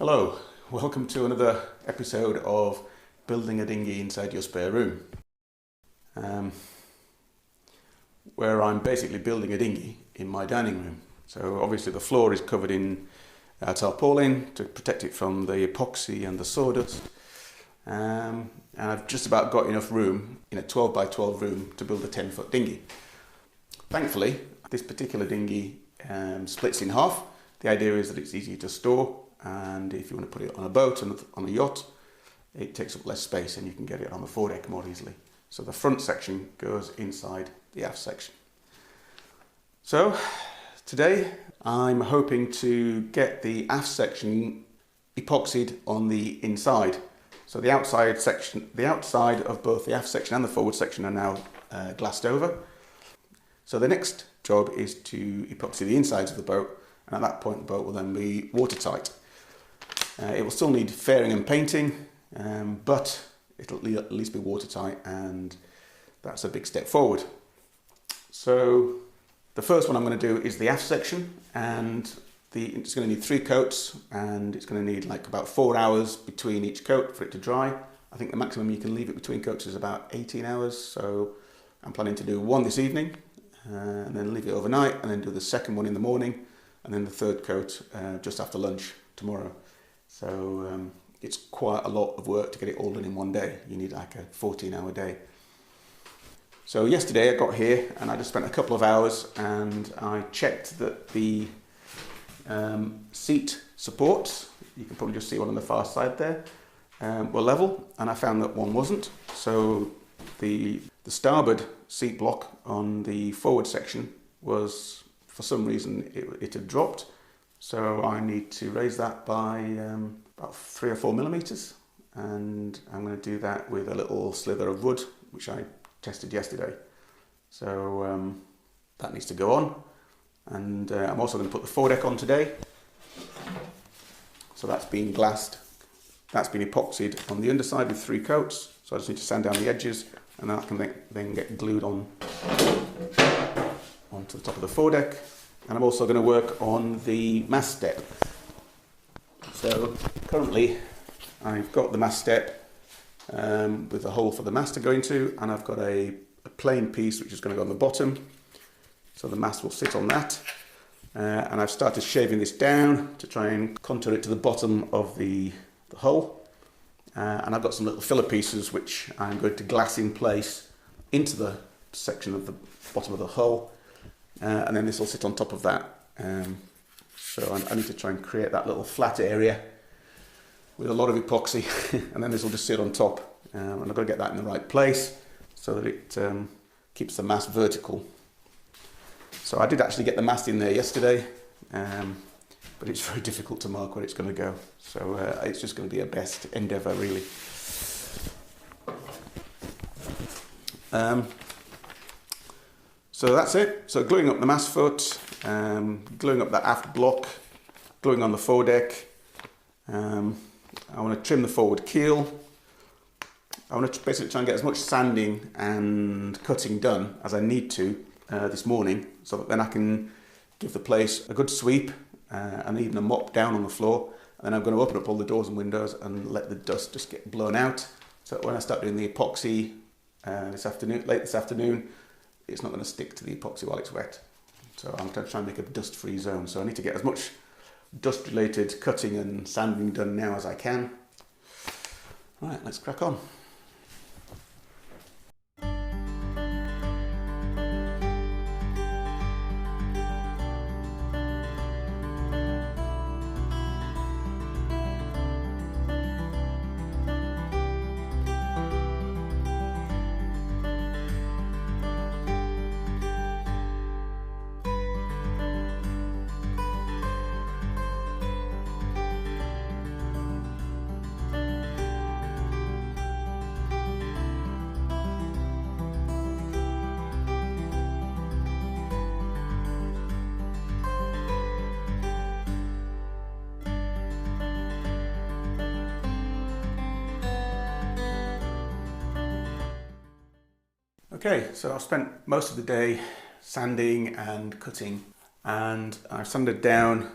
Hello, welcome to another episode of building a dinghy inside your spare room, where I'm basically building a dinghy in my dining room. So obviously the floor is covered in tarpaulin to protect it from the epoxy and the sawdust, and I've just about got enough room in a 12 by 12 room to build a 10-foot dinghy. Thankfully, this particular dinghy splits in half. The idea is that it's easy to store, and if you want to put it on a boat and on a yacht, it takes up less space and you can get it on the foredeck more easily. So the front section goes inside the aft section. So today I'm hoping to get the aft section epoxied on the inside. So the outside of both the aft section and the forward section are now glassed over. So the next job is to epoxy the insides of the boat, and at that point the boat will then be watertight. It will still need fairing and painting, but it'll at least be watertight, and that's a big step forward. So the first one I'm going to do is the aft section, and it's going to need 3 coats, and it's going to need like about 4 hours between each coat for it to dry. I think the maximum you can leave it between coats is about 18 hours, so I'm planning to do one this evening, and then leave it overnight, and then do the second one in the morning, and then the third coat just after lunch tomorrow. So it's quite a lot of work to get it all done in one day. You need like a 14-hour day. So yesterday I got here and I just spent a couple of hours and I checked that the seat supports, you can probably just see one on the far side there, were level, and I found that one wasn't. So the starboard seat block on the forward section was, for some reason, it had dropped. So I need to raise that by about 3 or 4 millimeters, and I'm going to do that with a little slither of wood which I tested yesterday. So that needs to go on, and I'm also going to put the foredeck on today. So that's been glassed, that's been epoxied on the underside with 3 coats, so I just need to sand down the edges, and that can then get glued on onto the top of the foredeck. And I'm also going to work on the mast step. So currently I've got the mast step with a hole for the mast to go into, and I've got a plain piece which is going to go on the bottom, so the mast will sit on that. And I've started shaving this down to try and contour it to the bottom of the hull. And I've got some little filler pieces which I'm going to glass in place into the section of the bottom of the hull. And then this will sit on top of that. So I need to try and create that little flat area with a lot of epoxy, and then this will just sit on top. And I've got to get that in the right place so that it keeps the mast vertical. So I did actually get the mast in there yesterday, but it's very difficult to mark where it's going to go. So it's just going to be a best endeavour, really. So that's it. So gluing up the mastfoot, gluing up that aft block, gluing on the foredeck. I want to trim the forward keel. I want to basically try and get as much sanding and cutting done as I need to this morning, so that then I can give the place a good sweep and even a mop down on the floor. And then I'm going to open up all the doors and windows and let the dust just get blown out, so that when I start doing the epoxy late this afternoon, it's not going to stick to the epoxy while it's wet. So I'm going to try and make a dust-free zone. So I need to get as much dust-related cutting and sanding done now as I can. Right, let's crack on. Okay, so I've spent most of the day sanding and cutting, and I've sanded down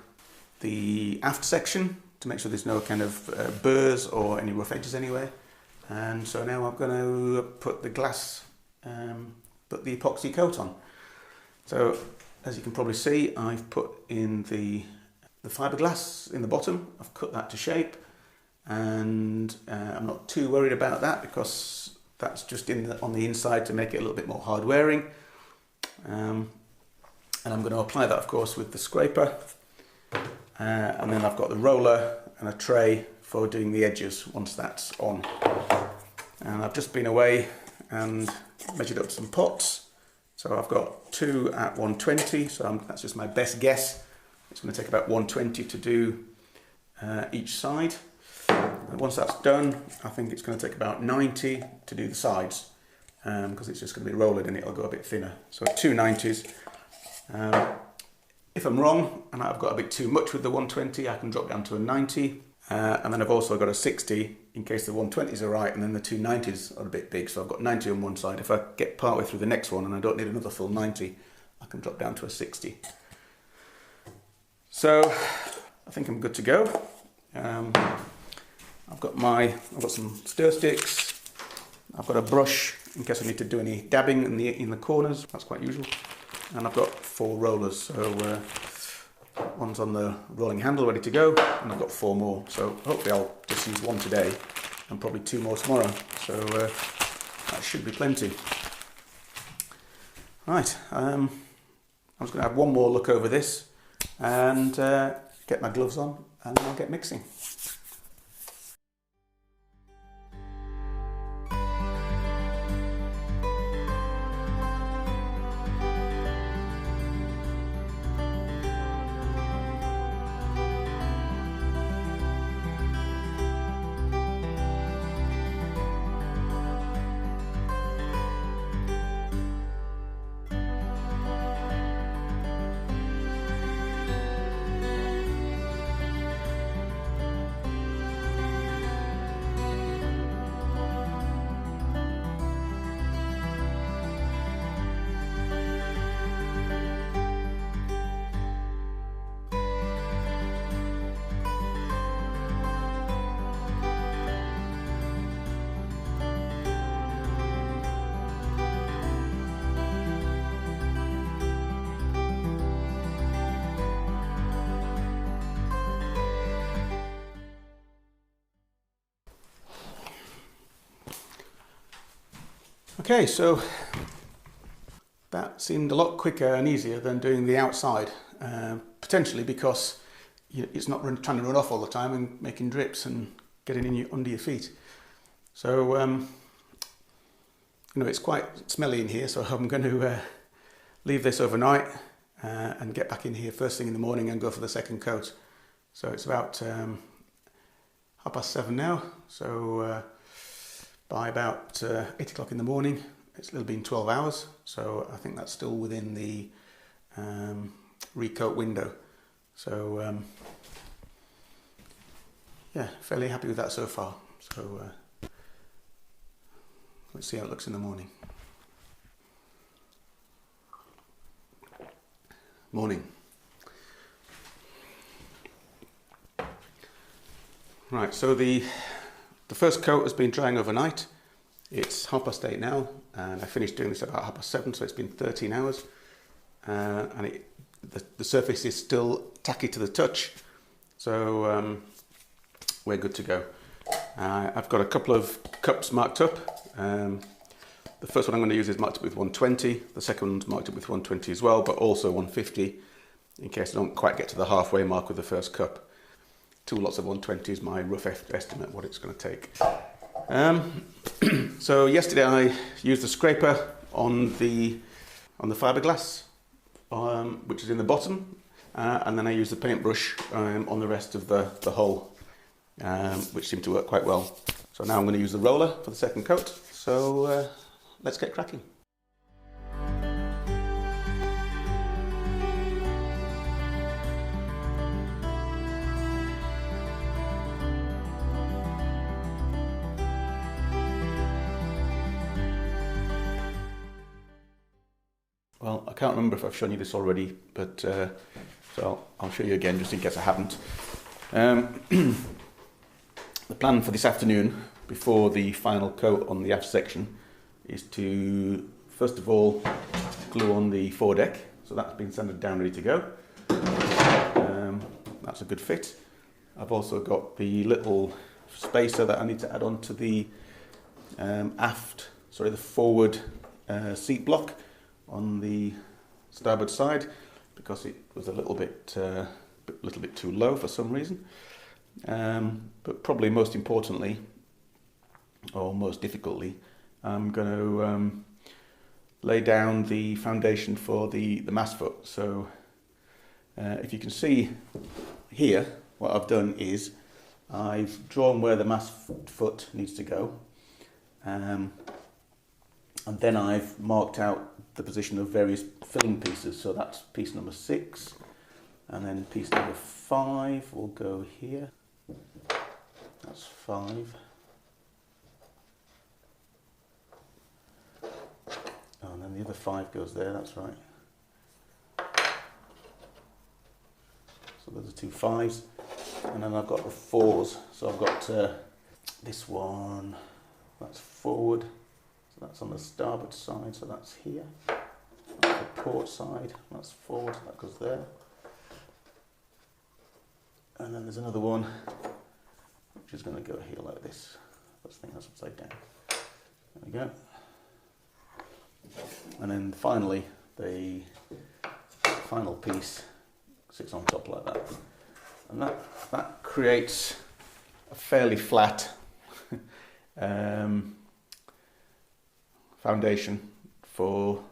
the aft section to make sure there's no kind of burrs or any rough edges anywhere. And so now I'm going to put the glass, put the epoxy coat on. So as you can probably see, I've put in the fibreglass in the bottom. I've cut that to shape, and I'm not too worried about that because that's just on the inside to make it a little bit more hard wearing. And I'm going to apply that, of course, with the scraper. And then I've got the roller and a tray for doing the edges once that's on. And I've just been away and measured up some pots. So I've got 2 at 120, so that's just my best guess. It's going to take about 120 to do each side. And once that's done, I think it's going to take about 90 to do the sides, because it's just going to be rolled and it'll go a bit thinner. So 2 90s. If I'm wrong and I've got a bit too much with the 120, I can drop down to a 90. And then I've also got a 60 in case the 120s are right, and then the 2 90s are a bit big. So I've got 90 on one side. If I get partway through the next one and I don't need another full 90, I can drop down to a 60. So I think I'm good to go. I've got some stir sticks. I've got a brush in case I need to do any dabbing in the corners. That's quite usual. And I've got 4 rollers. So one's on the rolling handle ready to go, and I've got 4 more. So hopefully I'll just use 1 today and probably 2 more tomorrow. So that should be plenty. Right, I'm just going to have one more look over this and get my gloves on, and I'll get mixing. Okay, so that seemed a lot quicker and easier than doing the outside, potentially because it's not trying to run off all the time and making drips and getting under your feet. So, it's quite smelly in here, so I'm going to leave this overnight and get back in here first thing in the morning and go for the second coat. So it's about 7:30 now, so by about 8 o'clock in the morning, it's been 12 hours, so I think that's still within the recoat window. So yeah, fairly happy with that so far. So let's see how it looks in the morning. Morning. Right, so the first coat has been drying overnight. It's 8:30 now, and I finished doing this about 7:30, so it's been 13 hours. And the surface is still tacky to the touch, so we're good to go. I've got a couple of cups marked up. The first one I'm going to use is marked up with 120. The second one's marked up with 120 as well, but also 150, in case I don't quite get to the halfway mark with the first cup. 2 lots of 120 is my rough estimate what it's going to take. So yesterday I used the scraper on the fibreglass, which is in the bottom, and then I used the paintbrush on the rest of the hull, which seemed to work quite well. So now I'm going to use the roller for the second coat. So let's get cracking. Well, I can't remember if I've shown you this already, but so I'll show you again just in case I haven't. The plan for this afternoon, before the final coat on the aft section, is to first of all glue on the foredeck. So that's been sanded down, ready to go. That's a good fit. I've also got the little spacer that I need to add on to the the forward seat block on the starboard side, because it was a little bit too low for some reason. But probably most importantly, or most difficultly, I'm going to lay down the foundation for the mastfoot. So if you can see here, what I've done is I've drawn where the mastfoot needs to go, and then I've marked out the position of various filling pieces. So that's piece number 6, and then piece number 5 will go here. That's 5. Oh, and then the other 5 goes there, that's right. So those are 2 5s. And then I've got the 4s. So I've got this one, that's forward. So that's on the starboard side, so that's here. That's the port side, that's forward, so that goes there. And then there's another one, which is going to go here like this. Let's think that's upside down. There we go. And then finally, the final piece sits on top like that. And that creates a fairly flat foundation for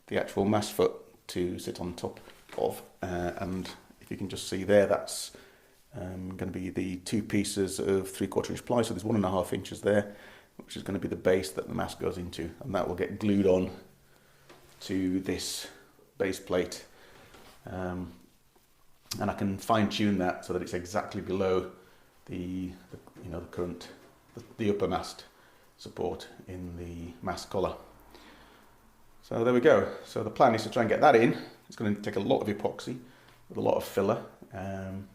the actual mastfoot to sit on top of. And if you can just see there, that's going to be the 2 pieces of 3/4 inch ply. So there's 1.5 inches there, which is going to be the base that the mast goes into, and that will get glued on to this base plate. And I can fine tune that so that it's exactly below the upper mast support in the mast collar. So there we go. So the plan is to try and get that in. It's going to take a lot of epoxy with a lot of filler, and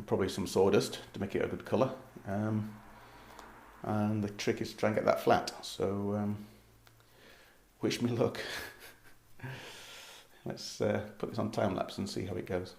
probably some sawdust to make it a good colour. And the trick is to try and get that flat. So wish me luck. Let's put this on time lapse and see how it goes.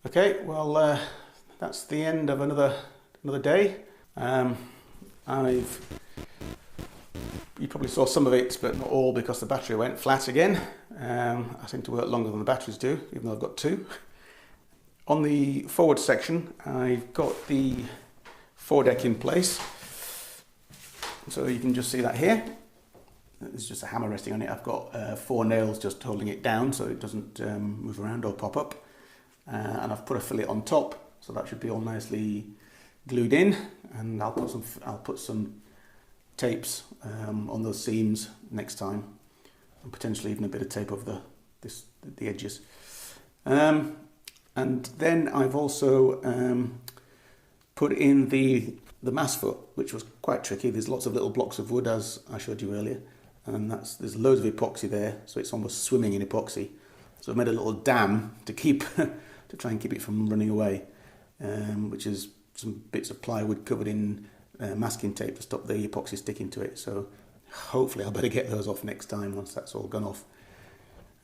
Okay, well, that's the end of another day. You probably saw some of it, but not all, because the battery went flat again. I seem to work longer than the batteries do, even though I've got 2. On the forward section, I've got the foredeck in place. So you can just see that here. There's just a hammer resting on it. I've got 4 nails just holding it down so it doesn't move around or pop up. And I've put a fillet on top, so that should be all nicely glued in. And I'll put some tapes on those seams next time, and potentially even a bit of tape over the edges. And then I've also put in the mastfoot, which was quite tricky. There's lots of little blocks of wood, as I showed you earlier, and there's loads of epoxy there, so it's almost swimming in epoxy. So I made a little dam to to try and keep it from running away, which is some bits of plywood covered in masking tape to stop the epoxy sticking to it. So hopefully I'll better get those off next time once that's all gone off.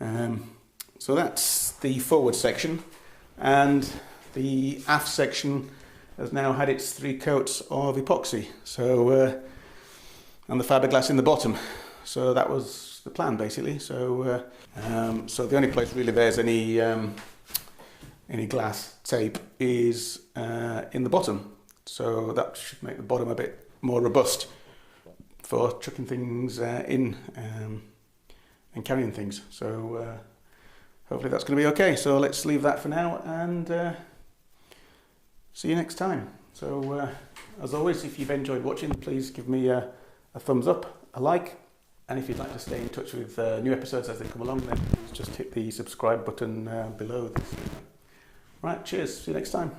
So that's the forward section, and the aft section has now had its 3 coats of epoxy, so and the fiberglass in the bottom. So that was the plan basically. So so the only place really there's any glass tape is in the bottom. So that should make the bottom a bit more robust for chucking things in and carrying things. So hopefully that's going to be okay. So let's leave that for now, and see you next time. So as always, if you've enjoyed watching, please give me a thumbs up, a like, and if you'd like to stay in touch with new episodes as they come along, then just hit the subscribe button below this. Right, cheers, see you next time.